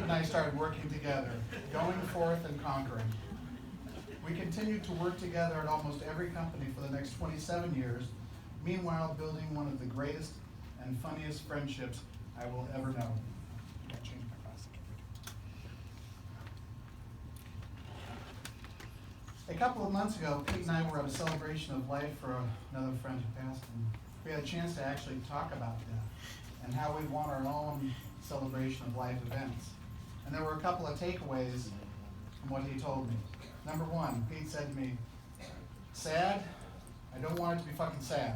and I started working together, going forth and conquering. We continued to work together at almost every company for the next 27 years, meanwhile building one of the greatest and funniest friendships I will ever know. A couple of months ago, Pete and I were at a celebration of life for another friend who passed, and we had a chance to actually talk about death and how we want our own celebration of life events. And there were a couple of takeaways from what he told me. Number one, Pete said to me, "Sad? I don't want it to be fucking sad."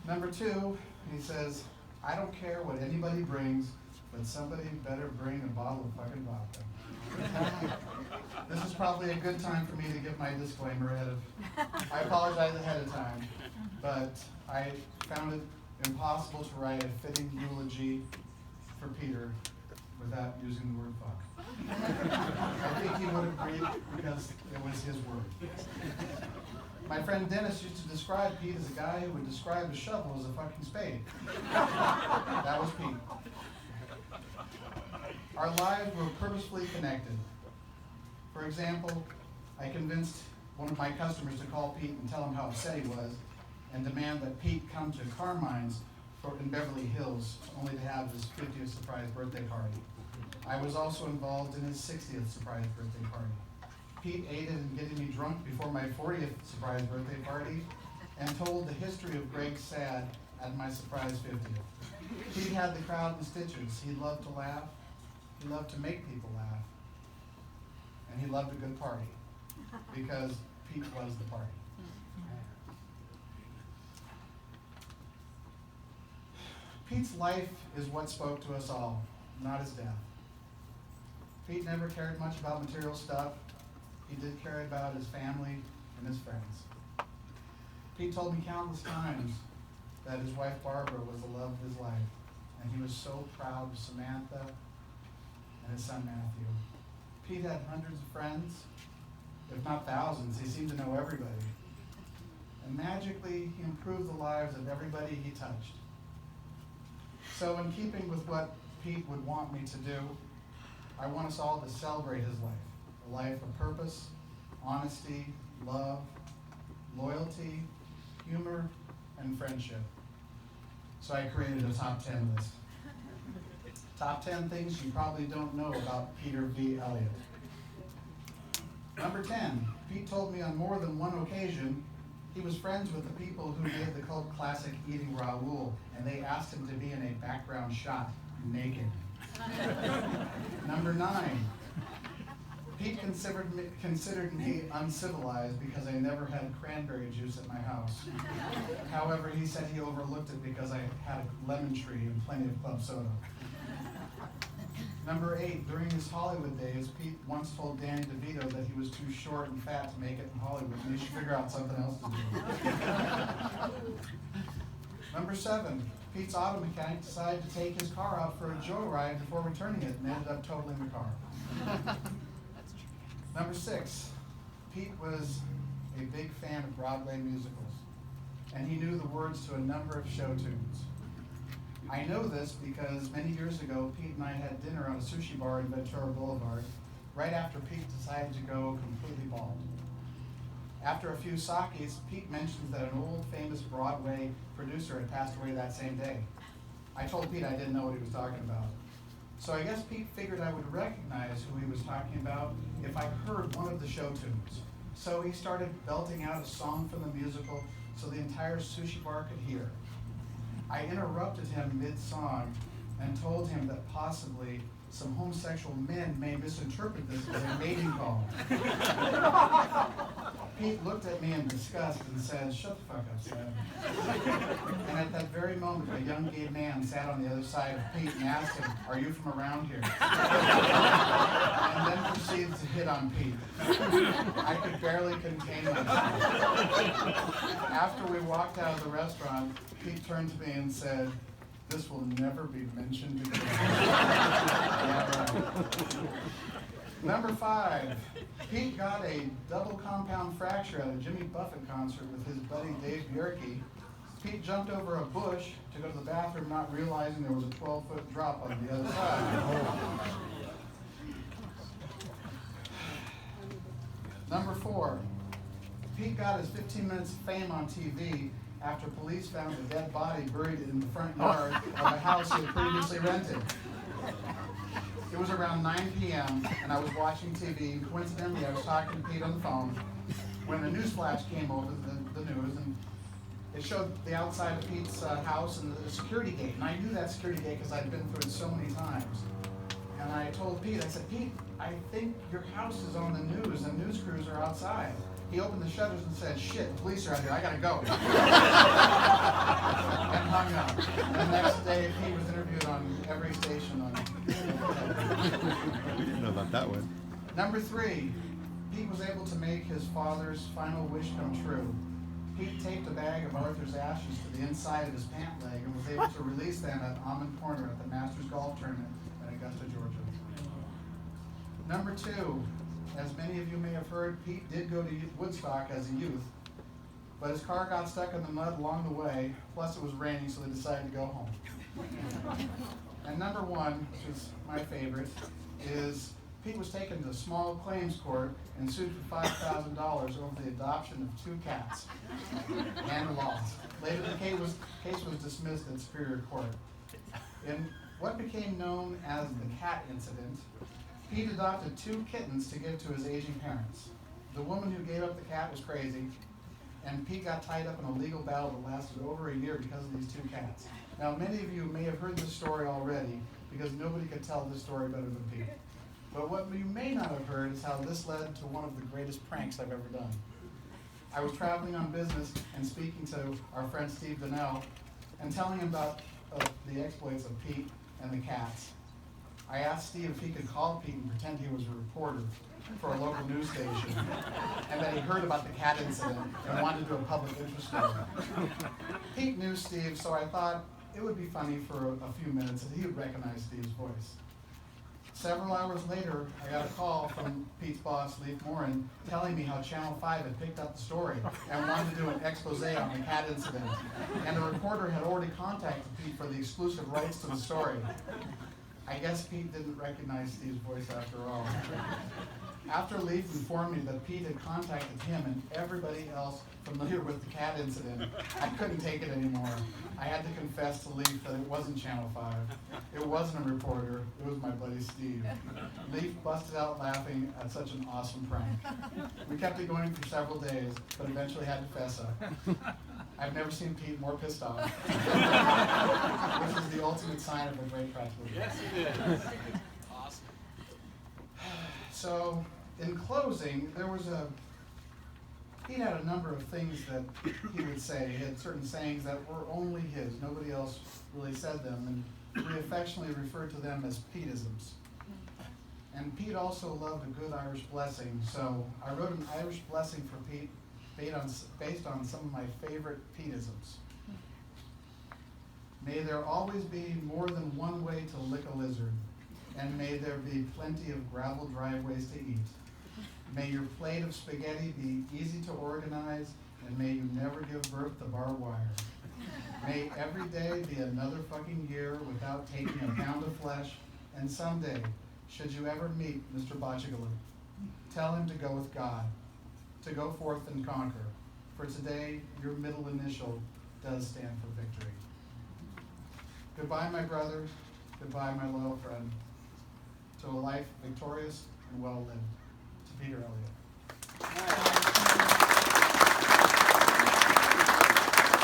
Number two, he says, "I don't care what anybody brings, but somebody better bring a bottle of fucking vodka." This is probably a good time for me to give my disclaimer ahead of. I apologize ahead of time, but I found it impossible to write a fitting eulogy for Peter without using the word fuck. I think he would agree because it was his word. My friend Dennis used to describe Pete as a guy who would describe a shovel as a fucking spade. That was Pete. Our lives were purposefully connected. For example, I convinced one of my customers to call Pete and tell him how upset he was and demand that Pete come to Carmine's in Beverly Hills, only to have his 50th surprise birthday party. I was also involved in his 60th surprise birthday party. Pete aided in getting me drunk before my 40th surprise birthday party and told the history of Greg Sad at my surprise 50th. Pete had the crowd in stitches. He loved to laugh. He loved to make people laugh. And he loved a good party because Pete was the party. Pete's life is what spoke to us all, not his death. Pete never cared much about material stuff. He did care about his family and his friends. Pete told me countless times that his wife Barbara was the love of his life, and he was so proud of Samantha and his son Matthew. Pete had hundreds of friends, if not thousands. He seemed to know everybody. And magically, he improved the lives of everybody he touched. So in keeping with what Pete would want me to do, I want us all to celebrate his life. A life of purpose, honesty, love, loyalty, humor, and friendship. So I created a top 10 list. Top 10 things you probably don't know about Peter V. Elliott. Number 10, Pete told me on more than one occasion he was friends with the people who made the cult classic Eating Raoul, and they asked him to be in a background shot, naked. Number 9, Pete considered me uncivilized because I never had cranberry juice at my house. However, he said he overlooked it because I had a lemon tree and plenty of club soda. Number 8, during his Hollywood days, Pete once told Danny DeVito that he was too short and fat to make it in Hollywood and he should figure out something else to do. Number 7, Pete's auto mechanic decided to take his car out for a joyride before returning it and ended up totaling the car. Number 6, Pete was a big fan of Broadway musicals, and he knew the words to a number of show tunes. I know this because many years ago, Pete and I had dinner at a sushi bar in Ventura Boulevard, right after Pete decided to go completely bald. After a few sakes, Pete mentions that an old famous Broadway producer had passed away that same day. I told Pete I didn't know what he was talking about. So I guess Pete figured I would recognize who he was talking about if I heard one of the show tunes. So he started belting out a song from the musical so the entire sushi bar could hear. I interrupted him mid-song and told him that possibly some homosexual men may misinterpret this as a mating call. Pete looked at me in disgust and said, "Shut the fuck up, Sam." And at that very moment, a young gay man sat on the other side of Pete and asked him, "Are you from around here?" And then proceeded to hit on Pete. I could barely contain myself. After we walked out of the restaurant, Pete turned to me and said, "This will never be mentioned again." Yeah, right. Number 5, Pete got a double compound fracture at a Jimmy Buffett concert with his buddy Dave Bjerke. Pete jumped over a bush to go to the bathroom, not realizing there was a 12-foot drop on the other side. Number 4, Pete got his 15 minutes of fame on TV after police found a dead body buried in the front yard of a house he had previously rented. It was around 9 p.m. and I was watching TV, and coincidentally I was talking to Pete on the phone when the news flash came over the news, and it showed the outside of Pete's house and the security gate. And I knew that security gate because I'd been through it so many times. And I told Pete, I said, Pete, I think your house is on the news and news crews are outside. He opened the shutters and said, shit, the police are out here, I gotta go. And hung up. And the next day, Pete was interviewed on every station on. We didn't know about that one. Number 3, Pete was able to make his father's final wish come true. Pete taped a bag of Arthur's ashes to the inside of his pant leg and was able to release them at Almond Corner at the Masters Golf Tournament in Augusta, Georgia. Number 2, as many of you may have heard, Pete did go to Woodstock as a youth, but his car got stuck in the mud along the way, plus it was raining, so they decided to go home. And number 1, which is my favorite, is Pete was taken to small claims court and sued for $5,000 over the adoption of 2 cats and lost. Later, the case was dismissed at Superior Court. In what became known as the cat incident, Pete adopted 2 kittens to give to his aging parents. The woman who gave up the cat was crazy, and Pete got tied up in a legal battle that lasted over a year because of these 2 cats. Now, many of you may have heard this story already because nobody could tell this story better than Pete. But what you may not have heard is how this led to one of the greatest pranks I've ever done. I was traveling on business and speaking to our friend Steve Donnell and telling him about the exploits of Pete and the cats. I asked Steve if he could call Pete and pretend he was a reporter for a local news station, and that he heard about the cat incident and wanted to do a public interest story. Pete knew Steve, so I thought it would be funny for a few minutes and he would recognize Steve's voice. Several hours later, I got a call from Pete's boss, Leif Morin, telling me how Channel 5 had picked up the story and wanted to do an expose on the cat incident. And the reporter had already contacted Pete for the exclusive rights to the story. I guess Pete didn't recognize Steve's voice after all. After Leif informed me that Pete had contacted him and everybody else familiar with the cat incident, I couldn't take it anymore. I had to confess to Leif that it wasn't Channel 5. It wasn't a reporter, it was my buddy Steve. Leif busted out laughing at such an awesome prank. We kept it going for several days, but eventually had to fess up. I've never seen Pete more pissed off. Which is the ultimate sign of a great practical joke. Yes, it is. Awesome. So, in closing, Pete had a number of things that he would say. He had certain sayings that were only his. Nobody else really said them, and we affectionately referred to them as Peteisms. And Pete also loved a good Irish blessing, so I wrote an Irish blessing for Pete based on some of my favorite Peteisms. May there always be more than one way to lick a lizard, and may there be plenty of gravel driveways to eat. May your plate of spaghetti be easy to organize, and may you never give birth to barbed wire. May every day be another fucking year without taking a pound of flesh, and someday, should you ever meet Mr. Botchigala, tell him to go with God, to go forth and conquer. For today, your middle initial does stand for victory. Goodbye, my brother. Goodbye, my loyal friend. To a life victorious and well lived.